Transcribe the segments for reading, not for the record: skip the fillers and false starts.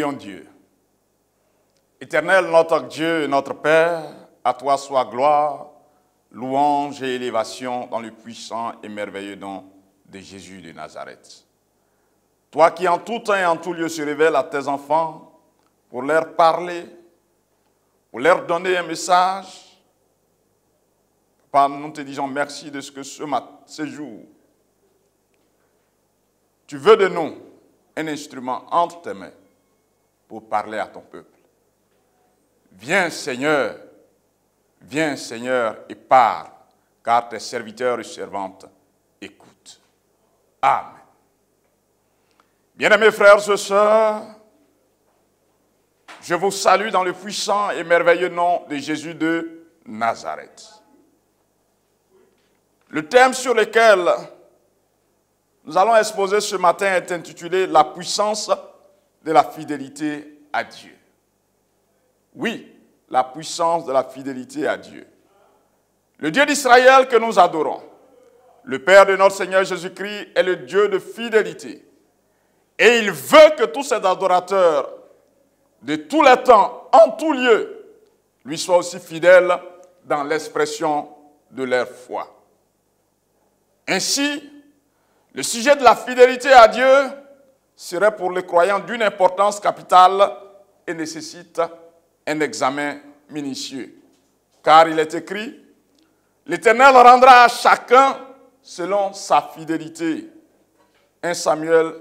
Prions Dieu. Éternel, notre Dieu et notre Père, à toi soit gloire, louange et élévation dans le puissant et merveilleux nom de Jésus de Nazareth. Toi qui en tout temps et en tout lieu se révèles à tes enfants pour leur parler, pour leur donner un message, Papa, nous te disons merci de ce que ce jour, tu veux de nous un instrument entre tes mains pour parler à ton peuple. Viens Seigneur, et parle, car tes serviteurs et servantes écoutent. Amen. Bien-aimés frères et sœurs, je vous salue dans le puissant et merveilleux nom de Jésus de Nazareth. Le thème sur lequel nous allons exposer ce matin est intitulé « La puissance de la fidélité à Dieu ». Oui, la puissance de la fidélité à Dieu. Le Dieu d'Israël que nous adorons, le Père de notre Seigneur Jésus-Christ, est le Dieu de fidélité. Et il veut que tous ses adorateurs de tous les temps, en tout lieu, lui soient aussi fidèles dans l'expression de leur foi. Ainsi, le sujet de la fidélité à Dieu serait pour les croyants d'une importance capitale et nécessite un examen minutieux. Car il est écrit, « L'Éternel rendra à chacun selon sa fidélité. » 1 Samuel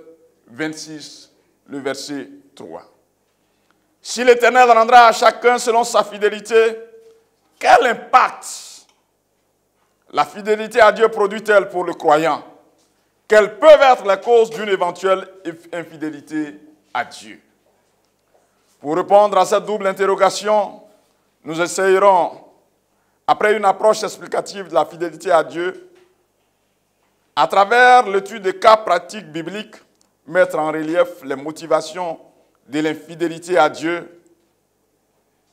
26, le verset 3. Si l'Éternel rendra à chacun selon sa fidélité, quel impact la fidélité à Dieu produit-elle pour le croyant? Quelles peuvent être les causes d'une éventuelle infidélité à Dieu? Pour répondre à cette double interrogation, nous essayerons, après une approche explicative de la fidélité à Dieu, à travers l'étude des cas pratiques bibliques, mettre en relief les motivations de l'infidélité à Dieu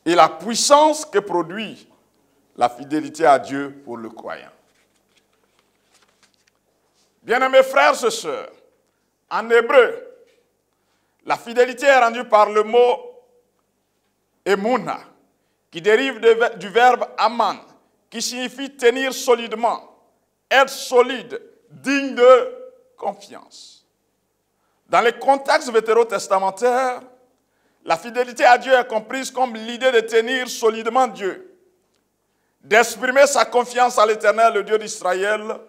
et la puissance que produit la fidélité à Dieu pour le croyant. Bien-aimés frères et sœurs, en hébreu, la fidélité est rendue par le mot emuna, qui dérive du verbe aman, qui signifie tenir solidement, être solide, digne de confiance. Dans les contextes vétérotestamentaires, la fidélité à Dieu est comprise comme l'idée de tenir solidement Dieu, d'exprimer sa confiance à l'Éternel, le Dieu d'Israël,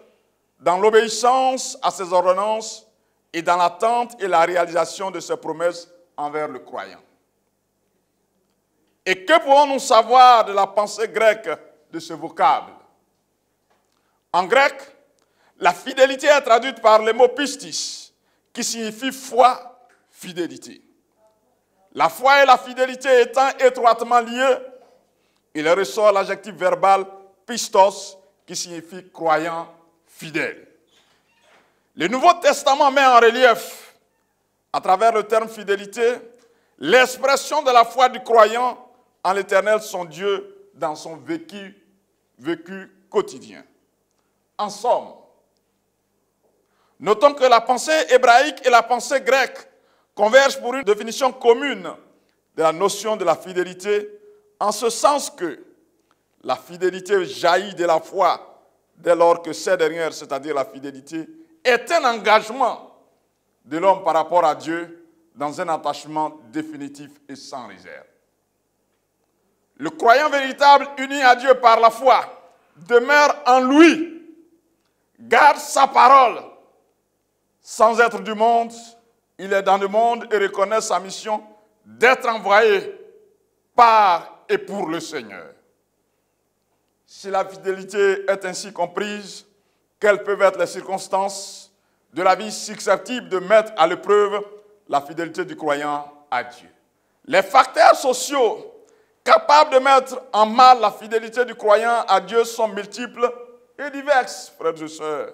dans l'obéissance à ses ordonnances et dans l'attente et la réalisation de ses promesses envers le croyant. Et que pouvons-nous savoir de la pensée grecque de ce vocable? En grec, la fidélité est traduite par le mot pistis, qui signifie foi, fidélité. La foi et la fidélité étant étroitement liées, il ressort l'adjectif verbal pistos, qui signifie croyant, fidèle. Le Nouveau Testament met en relief, à travers le terme fidélité, l'expression de la foi du croyant en l'Éternel, son Dieu, dans son vécu quotidien. En somme, notons que la pensée hébraïque et la pensée grecque convergent pour une définition commune de la notion de la fidélité, en ce sens que la fidélité jaillit de la foi dès lors que cette dernière, c'est-à-dire la fidélité, est un engagement de l'homme par rapport à Dieu dans un attachement définitif et sans réserve. Le croyant véritable uni à Dieu par la foi demeure en lui, garde sa parole. Sans être du monde, il est dans le monde et reconnaît sa mission d'être envoyé par et pour le Seigneur. Si la fidélité est ainsi comprise, quelles peuvent être les circonstances de la vie susceptibles de mettre à l'épreuve la fidélité du croyant à Dieu? Les facteurs sociaux capables de mettre en mal la fidélité du croyant à Dieu sont multiples et diverses, frères et sœurs.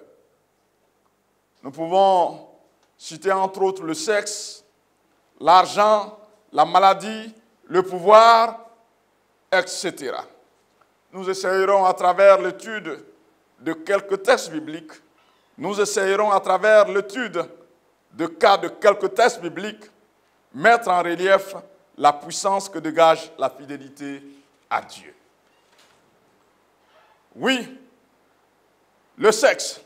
Nous pouvons citer entre autres le sexe, l'argent, la maladie, le pouvoir, etc. Nous essayerons à travers l'étude de quelques textes bibliques, mettre en relief la puissance que dégage la fidélité à Dieu. Oui, le sexe,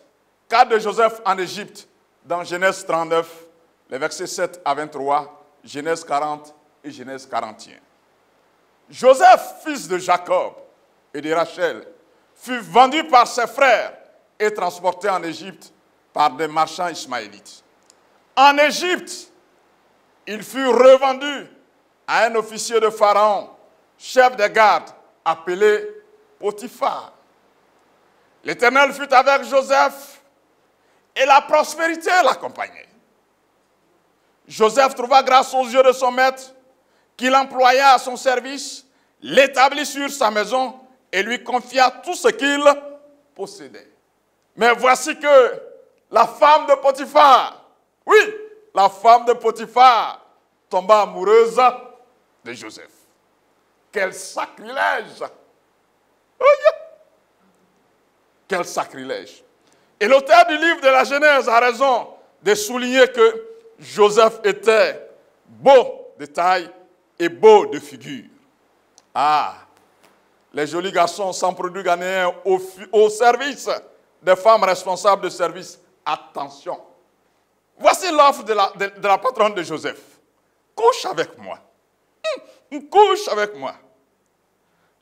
cas de Joseph en Égypte, dans Genèse 39, les versets 7 à 23, Genèse 40 et Genèse 41. Joseph, fils de Jacob et de Rachel, fut vendu par ses frères et transporté en Égypte par des marchands ismaélites. En Égypte, il fut revendu à un officier de Pharaon, chef des gardes, appelé Potiphar. L'Éternel fut avec Joseph et la prospérité l'accompagnait. Joseph trouva grâce aux yeux de son maître, qu'il employa à son service, l'établit sur sa maison et lui confia tout ce qu'il possédait. Mais voici que la femme de Potiphar, oui, la femme de Potiphar, tomba amoureuse de Joseph. Quel sacrilège! Oh yeah. Quel sacrilège! Et l'auteur du livre de la Genèse a raison de souligner que Joseph était beau de taille et beau de figure. Ah, les jolis garçons sans produit ghanéens au service des femmes responsables de service. Attention. Voici l'offre de la patronne de Joseph. Couche avec moi. Couche avec moi.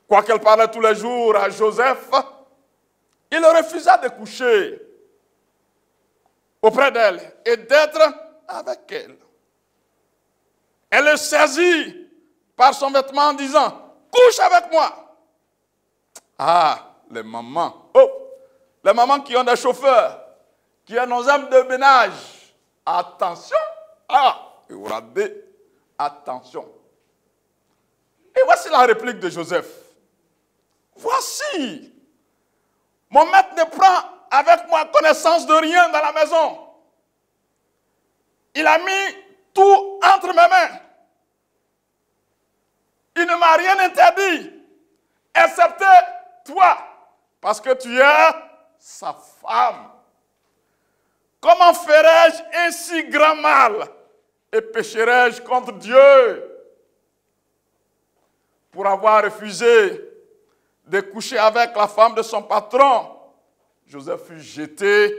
Quoiqu'elle parlait tous les jours à Joseph, il refusa de coucher auprès d'elle et d'être avec elle. Elle le saisit par son vêtement en disant, couche avec moi. Ah, les mamans. Oh, les mamans qui ont des chauffeurs, qui ont nos hommes de ménage. Attention. Ah, regardez. Attention. Et voici la réplique de Joseph. Voici. Mon maître ne prend avec moi connaissance de rien dans la maison. Il a mis tout entre mes mains. Il ne m'a rien interdit, excepté toi, parce que tu es sa femme. Comment ferais-je un si grand mal et pécherais-je contre Dieu pour avoir refusé de coucher avec la femme de son patron? Joseph fut jeté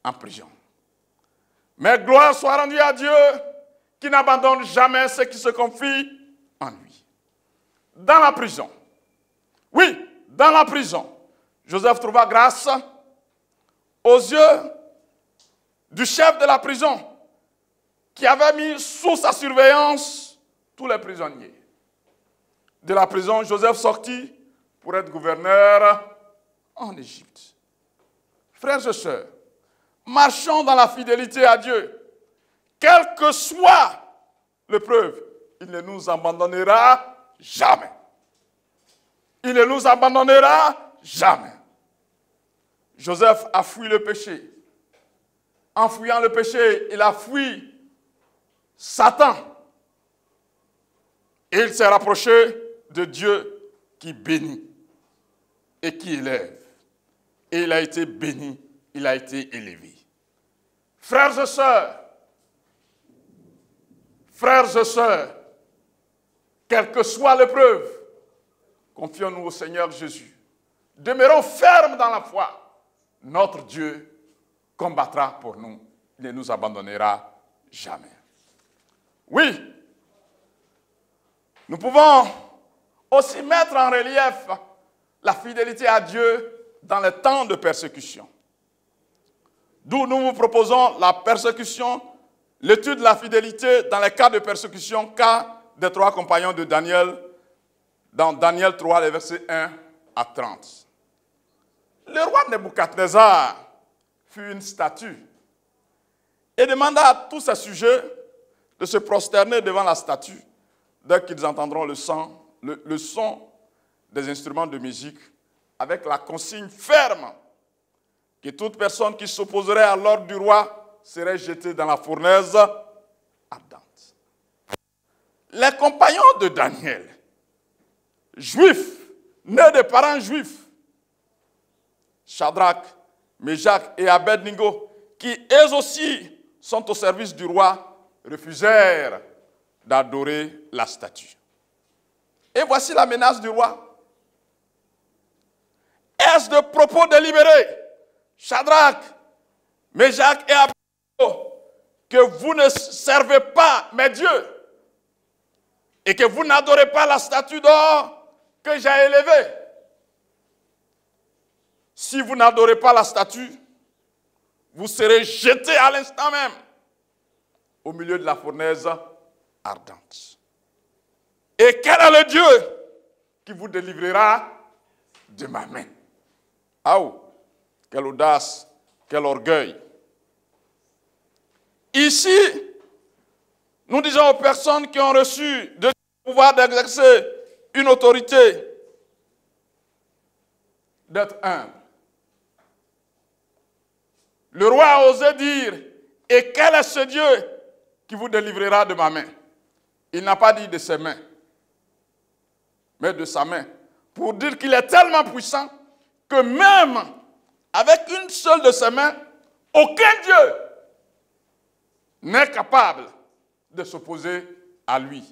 en prison. Mais gloire soit rendue à Dieu qui n'abandonne jamais ceux qui se confient en lui. Dans la prison, oui, dans la prison, Joseph trouva grâce aux yeux du chef de la prison qui avait mis sous sa surveillance tous les prisonniers. De la prison, Joseph sortit pour être gouverneur en Égypte. Frères et sœurs, marchons dans la fidélité à Dieu. Quelle que soit l'épreuve, il ne nous abandonnera jamais. Il ne nous abandonnera jamais. Joseph a fui le péché. En fuyant le péché, il a fui Satan. Et il s'est rapproché de Dieu qui bénit et qui élève. Et il a été béni, il a été élevé. Frères et sœurs, quelle que soit l'épreuve, confions-nous au Seigneur Jésus. Demeurons fermes dans la foi. Notre Dieu combattra pour nous. Il ne nous abandonnera jamais. Oui, nous pouvons aussi mettre en relief la fidélité à Dieu dans les temps de persécution. D'où nous vous proposons la persécution, l'étude de la fidélité dans les cas de persécution, cas des 3 compagnons de Daniel, dans Daniel 3, les versets 1 à 30. Le roi Nebuchadnezzar fut une statue et demanda à tous ses sujets de se prosterner devant la statue dès qu'ils entendront le son des instruments de musique, avec la consigne ferme que toute personne qui s'opposerait à l'ordre du roi serait jetée dans la fournaise ardente. Les compagnons de Daniel, juifs, nés de parents juifs, Shadrach, Meshach et Abednego, qui eux aussi sont au service du roi, refusèrent d'adorer la statue. Et voici la menace du roi. Est-ce de propos délibérés, Shadrach, Meshach et Abednego, que vous ne servez pas mes dieux et que vous n'adorez pas la statue d'or que j'ai élevée? Si vous n'adorez pas la statue, vous serez jetés à l'instant même au milieu de la fournaise ardente. Et quel est le Dieu qui vous délivrera de ma main? Ah oh, quelle audace, quel orgueil. Ici, nous disons aux personnes qui ont reçu le pouvoir d'exercer une autorité d'être humble. Le roi a osé dire, et quel est ce Dieu qui vous délivrera de ma main? Il n'a pas dit de ses mains, mais de sa main, pour dire qu'il est tellement puissant que même avec une seule de ses mains, aucun Dieu n'est capable de s'opposer à lui.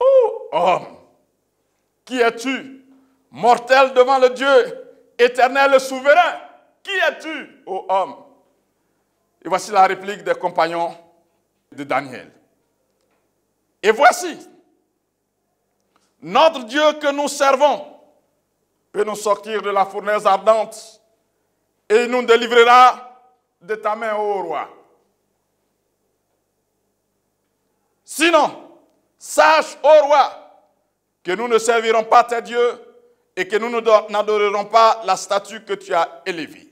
Oh homme, qui es-tu, mortel devant le Dieu éternel et souverain? Qui es-tu, ô homme? Et voici la réplique des compagnons de Daniel. Et voici, notre Dieu que nous servons peut nous sortir de la fournaise ardente et il nous délivrera de ta main, ô roi. Sinon, sache, ô roi, que nous ne servirons pas tes dieux et que nous n'adorerons pas la statue que tu as élevée.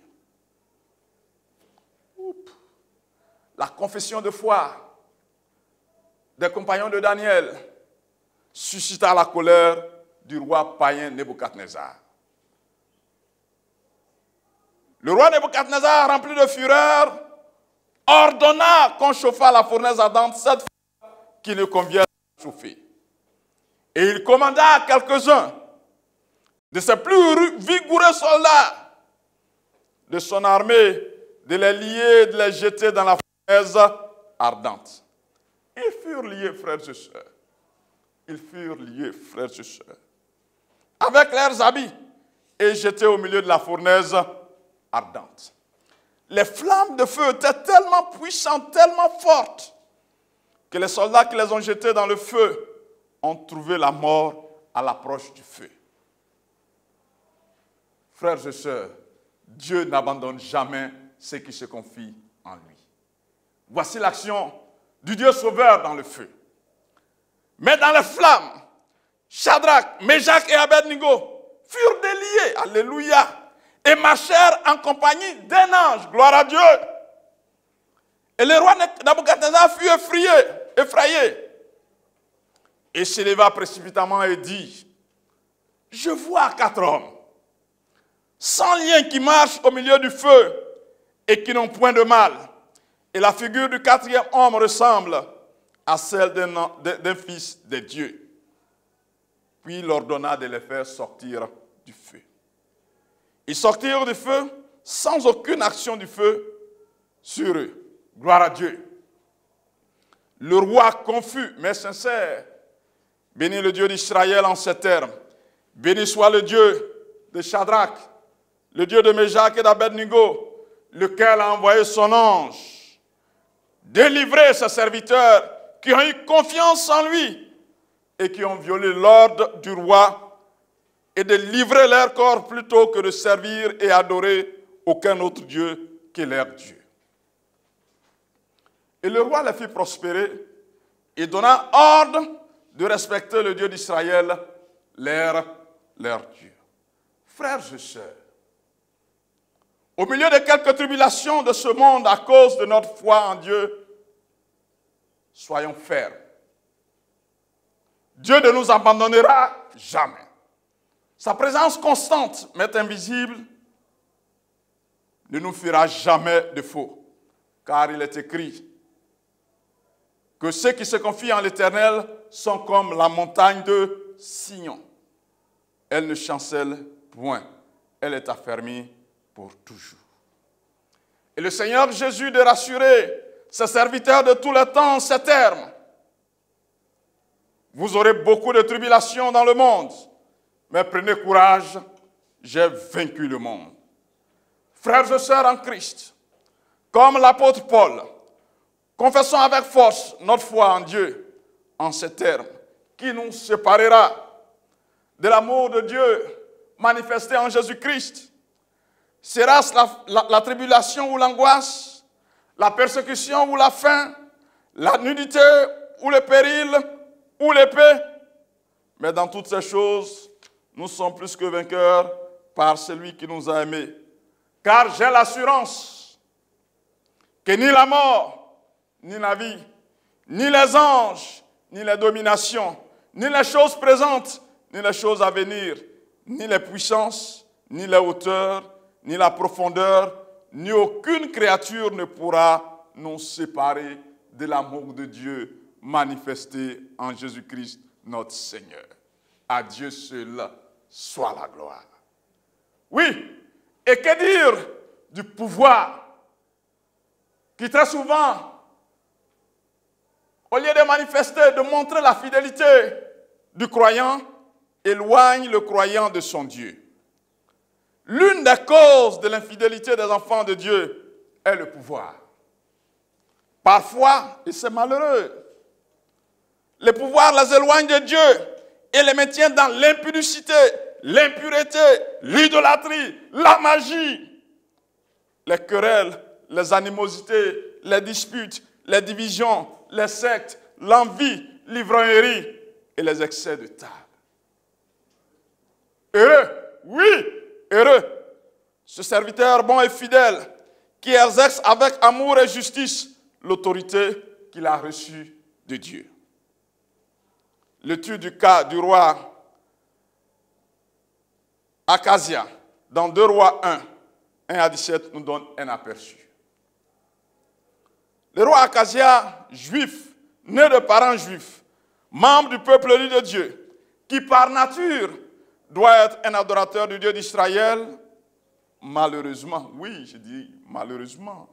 La confession de foi des compagnons de Daniel suscita la colère du roi païen Nebuchadnezzar. Le roi Nebuchadnezzar, rempli de fureur, ordonna qu'on chauffât la fournaise ardente cette fois qui ne convient à chauffer. Et il commanda à quelques-uns de ses plus vigoureux soldats de son armée de les lier, de les jeter dans la fournaise ardente. Ils furent liés, frères et sœurs. Ils furent liés, frères et sœurs, avec leurs habits et jetés au milieu de la fournaise ardente. Les flammes de feu étaient tellement puissantes, tellement fortes, que les soldats qui les ont jetés dans le feu ont trouvé la mort à l'approche du feu. Frères et sœurs, Dieu n'abandonne jamais ceux qui se confient en lui. Voici l'action du Dieu sauveur dans le feu. Mais dans les flammes, Shadrach, Meshach et Abednego furent déliés, alléluia, et marchèrent en compagnie d'un ange, gloire à Dieu. Et le roi Nabuchodonosor fut effrayé, et s'éleva précipitamment et dit, je vois 4 hommes, sans lien, qui marchent au milieu du feu et qui n'ont point de mal. Et la figure du 4e homme ressemble à celle d'un fils de Dieu. Puis il ordonna de les faire sortir du feu. Ils sortirent du feu sans aucune action du feu sur eux. Gloire à Dieu. Le roi confus, mais sincère, bénit le Dieu d'Israël en ces termes. Béni soit le Dieu de Shadrach, le Dieu de Meshach et d'Abednego, lequel a envoyé son ange, délivrer ses serviteurs qui ont eu confiance en lui et qui ont violé l'ordre du roi et de livrer leur corps plutôt que de servir et adorer aucun autre Dieu que leur Dieu. Et le roi les fit prospérer et donna ordre de respecter le Dieu d'Israël, leur Dieu. Frères et sœurs, au milieu de quelques tribulations de ce monde à cause de notre foi en Dieu, soyons fermes. Dieu ne nous abandonnera jamais. Sa présence constante, mais invisible, ne nous fera jamais défaut, car il est écrit que ceux qui se confient en l'Éternel sont comme la montagne de Sion. Elle ne chancelle point, elle est affermie pour toujours. Et le Seigneur Jésus de rassurer ses serviteurs de tout le temps en ces termes. vous aurez beaucoup de tribulations dans le monde, mais prenez courage, j'ai vaincu le monde. Frères et sœurs en Christ, comme l'apôtre Paul, confessons avec force notre foi en Dieu en ces termes. Qui nous séparera de l'amour de Dieu manifesté en Jésus-Christ? Sera-ce la tribulation ou l'angoisse, la persécution ou la faim, la nudité ou le péril ou l'épée? Mais dans toutes ces choses, nous sommes plus que vainqueurs par celui qui nous a aimés. Car j'ai l'assurance que ni la mort, ni la vie, ni les anges, ni les dominations, ni les choses présentes, ni les choses à venir, ni les puissances, ni les hauteurs, ni la profondeur, ni aucune créature ne pourra nous séparer de l'amour de Dieu manifesté en Jésus-Christ notre Seigneur. À Dieu seul soit la gloire. Oui, et que dire du pouvoir qui très souvent, au lieu de manifester, de montrer la fidélité du croyant, éloigne le croyant de son Dieu. L'une des causes de l'infidélité des enfants de Dieu est le pouvoir. Parfois, et c'est malheureux, le pouvoir les éloigne de Dieu et les maintient dans l'impudicité, l'impureté, l'idolâtrie, la magie, les querelles, les animosités, les disputes, les divisions, les sectes, l'envie, l'ivrognerie et les excès de table. Heureux, oui, heureux, ce serviteur bon et fidèle qui exerce avec amour et justice l'autorité qu'il a reçue de Dieu. L'étude du cas du roi Akazia, dans 2 Rois 1, 1 à 17, nous donne un aperçu. Le roi Akazia, juif, né de parents juifs, membre du peuple élu de Dieu, qui par nature doit être un adorateur du Dieu d'Israël, malheureusement, oui, je dis malheureusement,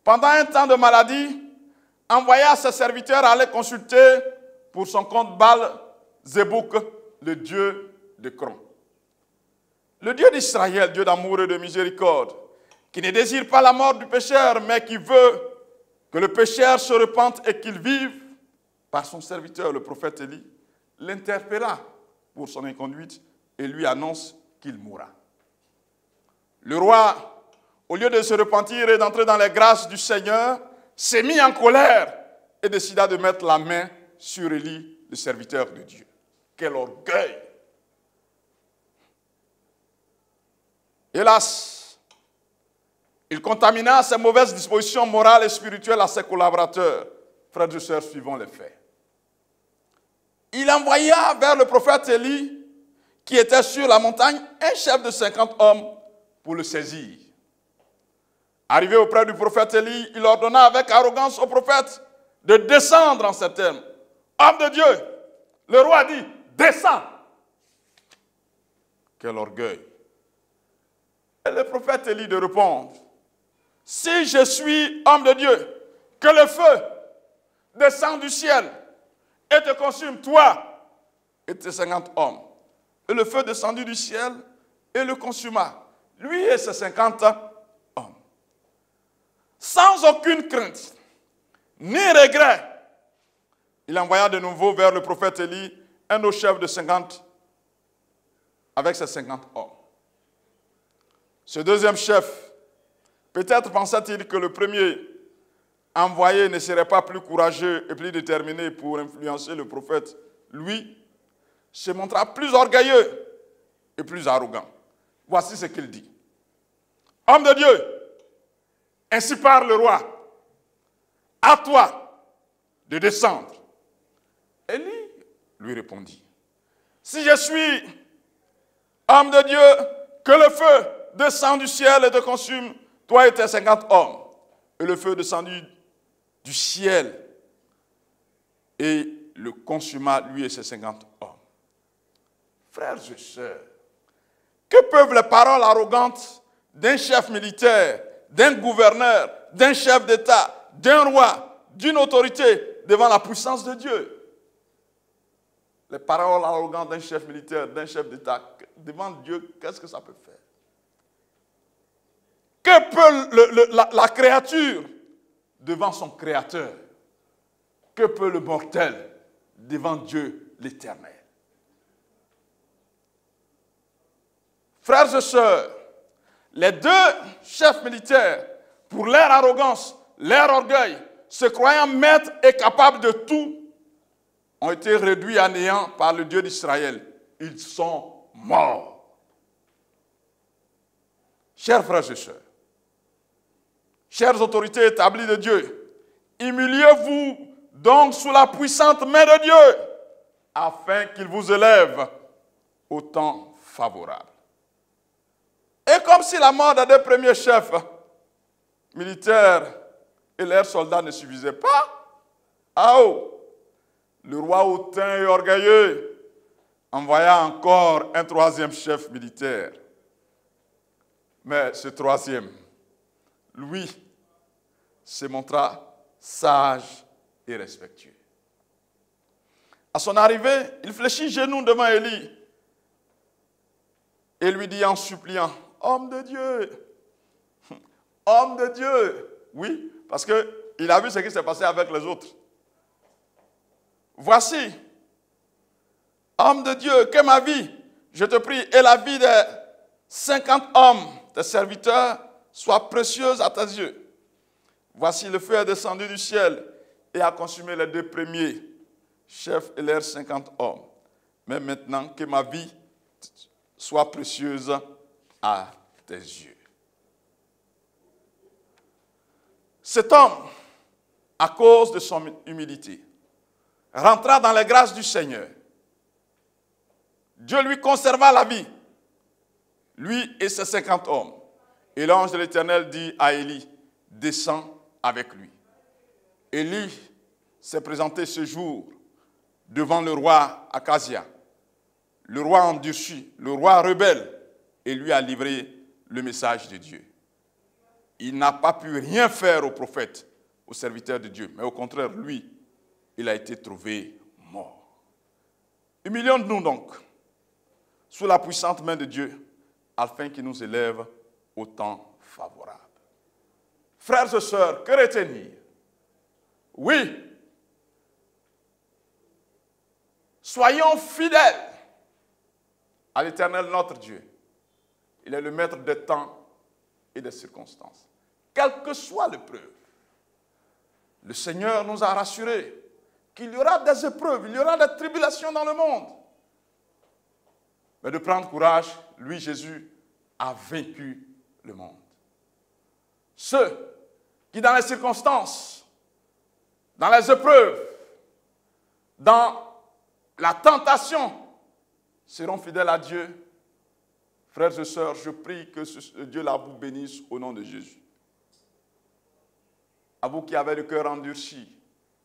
pendant un temps de maladie, envoya ses serviteurs aller consulter pour son compte Baal-Zébouk, le dieu de Cron. Le Dieu d'Israël, Dieu d'amour et de miséricorde, qui ne désire pas la mort du pécheur, mais qui veut que le pécheur se repente et qu'il vive, par son serviteur, le prophète Élie, l'interpella pour son inconduite et lui annonce qu'il mourra. Le roi, au lieu de se repentir et d'entrer dans les grâces du Seigneur, s'est mis en colère et décida de mettre la main sur Élie, le serviteur de Dieu. Quel orgueil! Hélas, il contamina ses mauvaises dispositions morales et spirituelles à ses collaborateurs. Frères et sœurs, suivons les faits. Il envoya vers le prophète Élie, qui était sur la montagne, un chef de 50 hommes pour le saisir. Arrivé auprès du prophète Élie, il ordonna avec arrogance au prophète de descendre en ces termes. Homme de Dieu, le roi dit, descends. Quel orgueil. Et le prophète Élie de répondre, si je suis homme de Dieu, que le feu descende du ciel et te consume, toi et tes 50 hommes. Et le feu descendit du ciel et le consuma, lui et ses 50 hommes. Sans aucune crainte, ni regret, il envoya de nouveau vers le prophète Élie un autre chef de 50 avec ses 50 hommes. Ce deuxième chef, peut-être pensait-il que le premier envoyé ne serait pas plus courageux et plus déterminé pour influencer le prophète. Lui se montra plus orgueilleux et plus arrogant. Voici ce qu'il dit. Homme de Dieu, ainsi parle le roi, à toi de descendre. Élie lui répondit, si je suis homme de Dieu, que le feu descend du ciel et te consume, toi et tes 50 hommes. Et le feu descendit du ciel et le consuma, lui et ses 50 hommes. Frères et sœurs, que peuvent les paroles arrogantes d'un chef militaire, d'un gouverneur, d'un chef d'État, d'un roi, d'une autorité devant la puissance de Dieu? les paroles arrogantes d'un chef militaire, d'un chef d'État, devant Dieu, qu'est-ce que ça peut faire? Que peut la créature devant son Créateur? Que peut le mortel devant Dieu l'Éternel? Frères et sœurs, les deux chefs militaires, pour leur arrogance, leur orgueil, se croyant maîtres et capables de tout, ont été réduits à néant par le Dieu d'Israël. Ils sont morts. Chers frères et sœurs, chères autorités établies de Dieu, humiliez-vous donc sous la puissante main de Dieu, afin qu'il vous élève au temps favorable. Et comme si la mort des deux premiers chefs militaires et leurs soldats ne suffisait pas, le roi hautain et orgueilleux envoya encore un troisième chef militaire. Mais ce troisième, lui, se montra sage et respectueux. À son arrivée, il fléchit genoux devant Élie et lui dit en suppliant, « Homme de Dieu, oui, parce qu'il a vu ce qui s'est passé avec les autres. Voici, homme de Dieu, que ma vie, je te prie, et la vie des 50 hommes, tes serviteurs, soit précieuse à tes yeux. Voici, le feu est descendu du ciel et a consumé les deux premiers chefs et leurs 50 hommes. Mais maintenant, que ma vie soit précieuse à tes yeux. » Cet homme, à cause de son humilité, rentra dans les grâces du Seigneur. Dieu lui conserva la vie, lui et ses 50 hommes. Et l'ange de l'Éternel dit à Élie, « Descends avec lui. » Élie s'est présenté ce jour devant le roi Akazia, le roi endurci, le roi rebelle, et lui a livré le message de Dieu. Il n'a pas pu rien faire au prophète, au serviteur de Dieu, mais au contraire, lui, il a été trouvé mort. Humilions-nous donc sous la puissante main de Dieu, afin qu'il nous élève au temps favorable. Frères et sœurs, que retenir? Oui, soyons fidèles à l'Éternel notre Dieu. Il est le maître des temps et des circonstances. Quelle que soit l'épreuve, le Seigneur nous a rassurés qu'il y aura des épreuves, il y aura des tribulations dans le monde. Mais de prendre courage, lui, Jésus, a vaincu le monde. Ceux qui, dans les circonstances, dans les épreuves, dans la tentation, seront fidèles à Dieu. Frères et sœurs, je prie que ce Dieu-là vous bénisse au nom de Jésus. À vous qui avez le cœur endurci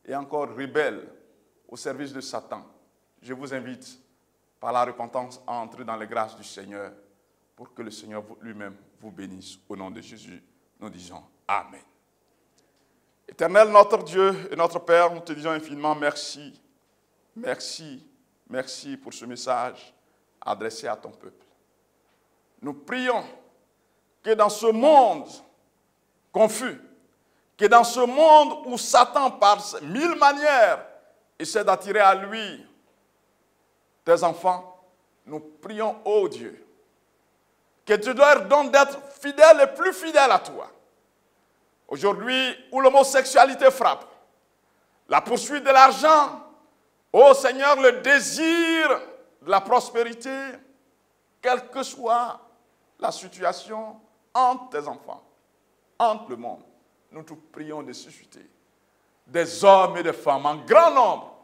et encore rebelle au service de Satan, je vous invite par la repentance à entrer dans les grâces du Seigneur pour que le Seigneur lui-même vous bénisse. Au nom de Jésus, nous disons Amen. Éternel, notre Dieu et notre Père, nous te disons infiniment merci. Merci, merci pour ce message adressé à ton peuple. Nous prions que dans ce monde confus, que dans ce monde où Satan, par 1000 manières, essaie d'attirer à lui tes enfants, nous prions, ô Dieu, que tu leur donnes d'être fidèles et plus fidèles à toi. Aujourd'hui, où l'homosexualité frappe, la poursuite de l'argent, ô Seigneur, le désir de la prospérité, quelle que soit la situation entre tes enfants, entre le monde, nous te prions de susciter des hommes et des femmes en grand nombre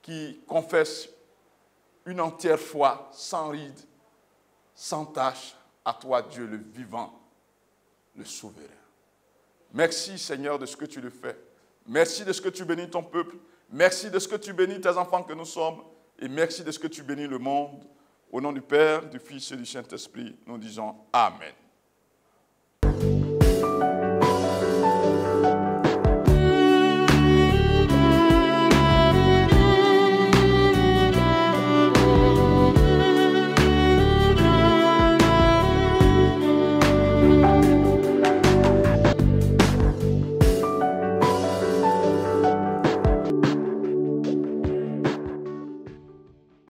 qui confessent une entière foi sans ride, sans tache, à toi Dieu le vivant, le souverain. Merci Seigneur de ce que tu le fais. Merci de ce que tu bénis ton peuple. Merci de ce que tu bénis tes enfants que nous sommes. Et merci de ce que tu bénis le monde. Au nom du Père, du Fils et du Saint-Esprit, nous disons Amen.